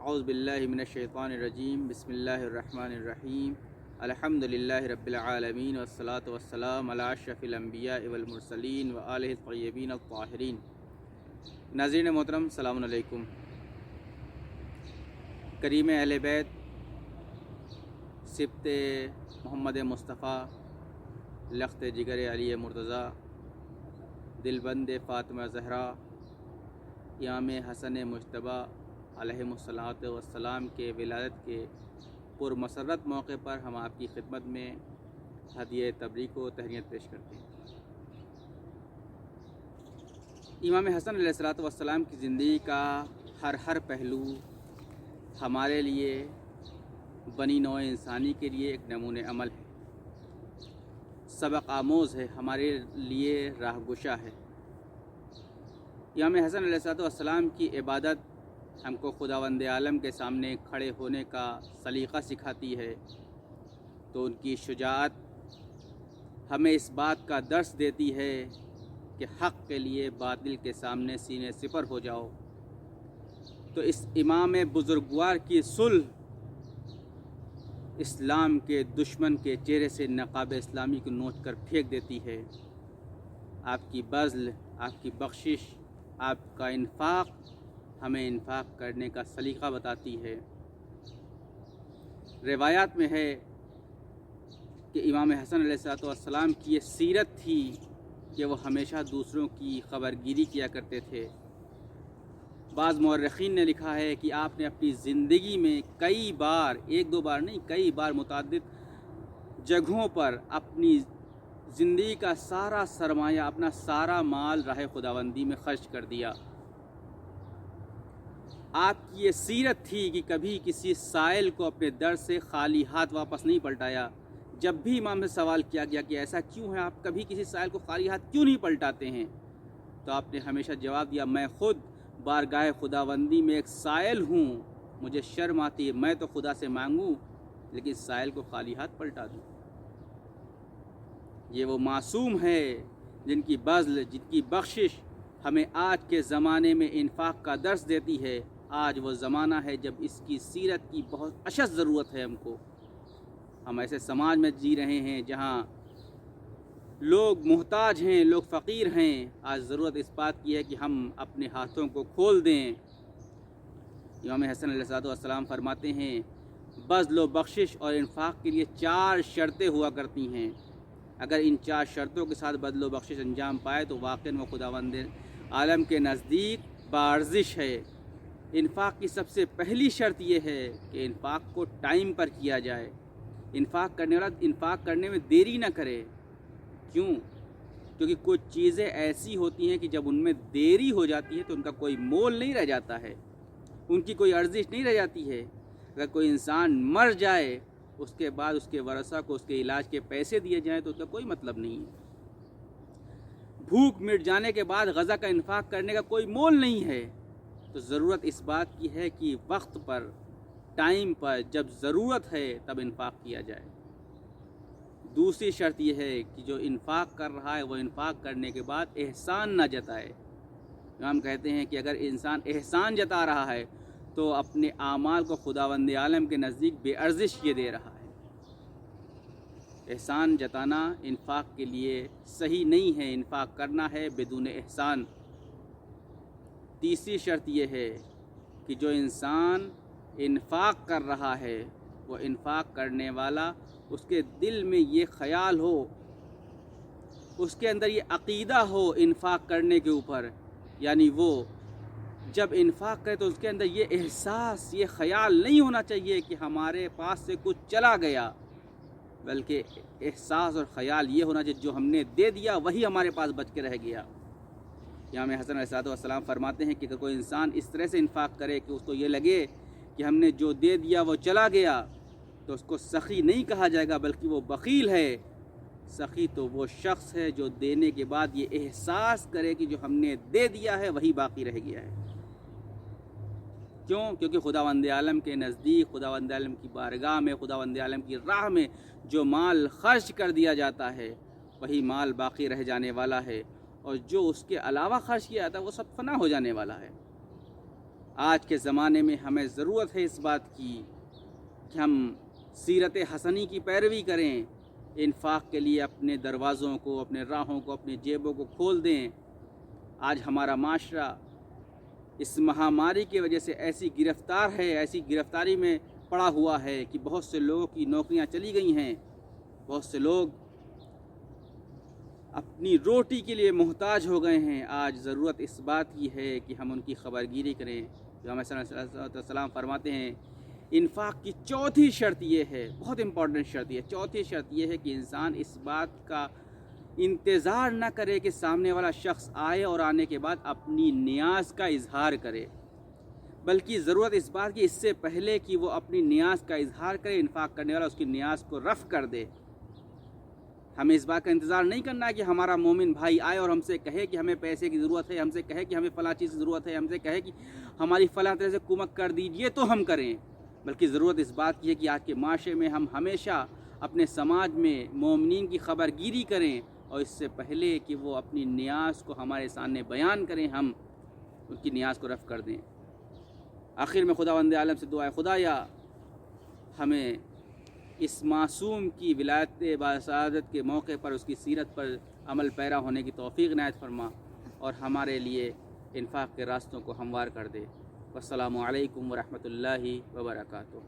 اعوذ باللہ من الشیطان الرجیم بسم اللہ الرحمن الرحیم الحمدللہ رب العالمین والصلاة والسلام علی اشرف الانبیاء والمرسلین وآلہ الطیبین الطاہرین۔ ناظرین محترم، السلام علیکم۔ کریم اہل بیت، سبط محمد مصطفیٰ، لخت جگر علی مرتضیٰ، دلبند فاطمہ زہرا، امام حسن مجتبیٰ علیہم الصلاۃ والسلام کے ولادت کے پرمسرت موقع پر ہم آپ کی خدمت میں ہدیہ تبریک و تہنیت پیش کرتے ہیں۔ امام حسن علیہ الصلاۃ والسلام کی زندگی کا ہر پہلو ہمارے لیے، بنی نوع انسانی کے لیے ایک نمونِ عمل ہے، سبق آموز ہے، ہمارے لیے راہ گشا ہے۔ امام حسن علیہ الصلاۃ والسلام کی عبادت ہم کو خداوند عالم کے سامنے کھڑے ہونے کا سلیقہ سکھاتی ہے، تو ان کی شجاعت ہمیں اس بات کا درس دیتی ہے کہ حق کے لیے باطل کے سامنے سینے سپر ہو جاؤ۔ تو اس امام بزرگوار کی صلح اسلام کے دشمن کے چہرے سے نقاب اسلامی کو نوچ کر پھینک دیتی ہے۔ آپ کی بذل، آپ کی بخشش، آپ کا انفاق ہمیں انفاق کرنے کا سلیقہ بتاتی ہے۔ روایات میں ہے کہ امام حسن علیہ السلام کی یہ سیرت تھی کہ وہ ہمیشہ دوسروں کی خبرگیری کیا کرتے تھے۔ بعض مورخین نے لکھا ہے کہ آپ نے اپنی زندگی میں کئی بار، ایک دو بار نہیں، کئی بار متعدد جگہوں پر اپنی زندگی کا سارا سرمایہ، اپنا سارا مال راہ خداوندی میں خرچ کر دیا۔ آپ کی یہ سیرت تھی کہ کبھی کسی سائل کو اپنے در سے خالی ہاتھ واپس نہیں پلٹایا۔ جب بھی امام سے سوال کیا گیا کہ ایسا کیوں ہے، آپ کبھی کسی سائل کو خالی ہاتھ کیوں نہیں پلٹاتے ہیں، تو آپ نے ہمیشہ جواب دیا، میں خود بارگاہ خداوندی میں ایک سائل ہوں، مجھے شرم آتی ہے، میں تو خدا سے مانگوں لیکن سائل کو خالی ہاتھ پلٹا دوں۔ یہ وہ معصوم ہے جن کی بذل، جن کی بخشش ہمیں آج کے زمانے میں انفاق کا درس دیتی ہے۔ آج وہ زمانہ ہے جب اس کی سیرت کی بہت اشد ضرورت ہے ہم کو۔ ہم ایسے سماج میں جی رہے ہیں جہاں لوگ محتاج ہیں، لوگ فقیر ہیں۔ آج ضرورت اس بات کی ہے کہ ہم اپنے ہاتھوں کو کھول دیں۔ امام حسن علیہ السلام فرماتے ہیں، بذل و بخشش اور انفاق کے لیے 4 شرطیں ہوا کرتی ہیں۔ اگر ان 4 شرطوں کے ساتھ بذل و بخشش انجام پائے تو واقعاً وہ خداوند عالم کے نزدیک بارزش ہے۔ انفاق کی سب سے پہلی شرط یہ ہے کہ انفاق کو ٹائم پر کیا جائے۔ انفاق کرنے والا انفاق کرنے میں دیری نہ کرے۔ کیوں؟ کیونکہ کچھ چیزیں ایسی ہوتی ہیں کہ جب ان میں دیری ہو جاتی ہے تو ان کا کوئی مول نہیں رہ جاتا ہے، ان کی کوئی ارزش نہیں رہ جاتی ہے۔ اگر کوئی انسان مر جائے، اس کے بعد اس کے ورثہ کو اس کے علاج کے پیسے دیے جائیں تو اس کا کوئی مطلب نہیں ہے۔ بھوک مٹ جانے کے بعد غذا کا انفاق کرنے کا کوئی مول نہیں ہے۔ تو ضرورت اس بات کی ہے کہ وقت پر، ٹائم پر، جب ضرورت ہے تب انفاق کیا جائے۔ دوسری شرط یہ ہے کہ جو انفاق کر رہا ہے وہ انفاق کرنے کے بعد احسان نہ جتائے۔ ہم کہتے ہیں کہ اگر انسان احسان جتا رہا ہے تو اپنے اعمال کو خداوند عالم کے نزدیک بے ارزش کیے دے رہا ہے۔ احسان جتانا انفاق کے لیے صحیح نہیں ہے، انفاق کرنا ہے بدون احسان۔ تیسری شرط یہ ہے کہ جو انسان انفاق کر رہا ہے، وہ انفاق کرنے والا، اس کے دل میں یہ خیال ہو، اس کے اندر یہ عقیدہ ہو انفاق کرنے کے اوپر، یعنی وہ جب انفاق کرے تو اس کے اندر یہ احساس، یہ خیال نہیں ہونا چاہیے کہ ہمارے پاس سے کچھ چلا گیا، بلکہ احساس اور خیال یہ ہونا چاہیے جو ہم نے دے دیا وہی ہمارے پاس بچ کے رہ گیا۔ امام حسن علیہ السلام فرماتے ہیں کہ اگر کوئی انسان اس طرح سے انفاق کرے کہ اس کو یہ لگے کہ ہم نے جو دے دیا وہ چلا گیا، تو اس کو سخی نہیں کہا جائے گا بلکہ وہ بخیل ہے۔ سخی تو وہ شخص ہے جو دینے کے بعد یہ احساس کرے کہ جو ہم نے دے دیا ہے وہی باقی رہ گیا ہے۔ کیوں؟ کیونکہ خداوند عالم کے نزدیک، خداوند عالم کی بارگاہ میں، خداوند عالم کی راہ میں جو مال خرچ کر دیا جاتا ہے وہی مال باقی رہ جانے والا ہے، اور جو اس کے علاوہ خرچ کیا جاتا ہے وہ سب فنا ہو جانے والا ہے۔ آج کے زمانے میں ہمیں ضرورت ہے اس بات کی کہ ہم سیرت حسنی کی پیروی کریں، انفاق کے لیے اپنے دروازوں کو، اپنے راہوں کو، اپنی جیبوں کو کھول دیں۔ آج ہمارا معاشرہ اس مہاماری کی وجہ سے ایسی گرفتاری میں پڑا ہوا ہے کہ بہت سے لوگوں کی نوکریاں چلی گئی ہیں، بہت سے لوگ اپنی روٹی کے لیے محتاج ہو گئے ہیں۔ آج ضرورت اس بات کی ہے کہ ہم ان کی خبرگیری کریں۔ جو ہمیں صلی اللہ علیہ وسلم فرماتے ہیں انفاق کی چوتھی شرط یہ ہے، بہت امپورٹنٹ شرط یہ ہے، چوتھی شرط یہ ہے کہ انسان اس بات کا انتظار نہ کرے کہ سامنے والا شخص آئے اور آنے کے بعد اپنی نیاز کا اظہار کرے، بلکہ ضرورت اس بات کی اس سے پہلے کہ وہ اپنی نیاز کا اظہار کرے، انفاق کرنے والا اس کی نیاز کو رفع کر دے۔ ہمیں اس بات کا انتظار نہیں کرنا کہ ہمارا مومن بھائی آئے اور ہم سے کہے کہ ہمیں پیسے کی ضرورت ہے، ہم سے کہے کہ ہمیں فلاں چیز کی ضرورت ہے، ہم سے کہے کہ ہماری فلاں طرح سے کمک کر دیجئے تو ہم کریں، بلکہ ضرورت اس بات کی ہے کہ آج کے معاشرے میں ہم ہمیشہ اپنے سماج میں مومنین کی خبرگیری کریں، اور اس سے پہلے کہ وہ اپنی نیاز کو ہمارے سامنے بیان کریں ہم ان کی نیاز کو رفع کر دیں۔ آخر میں خداوند عالم سے دعا ہے خدایا ہمیں اس معصوم کی ولایت باسعادت کے موقع پر اس کی سیرت پر عمل پیرا ہونے کی توفیق عنایت فرما، اور ہمارے لیے انفاق کے راستوں کو ہموار کر دے۔ والسلام علیکم ورحمۃ اللہ وبرکاتہ۔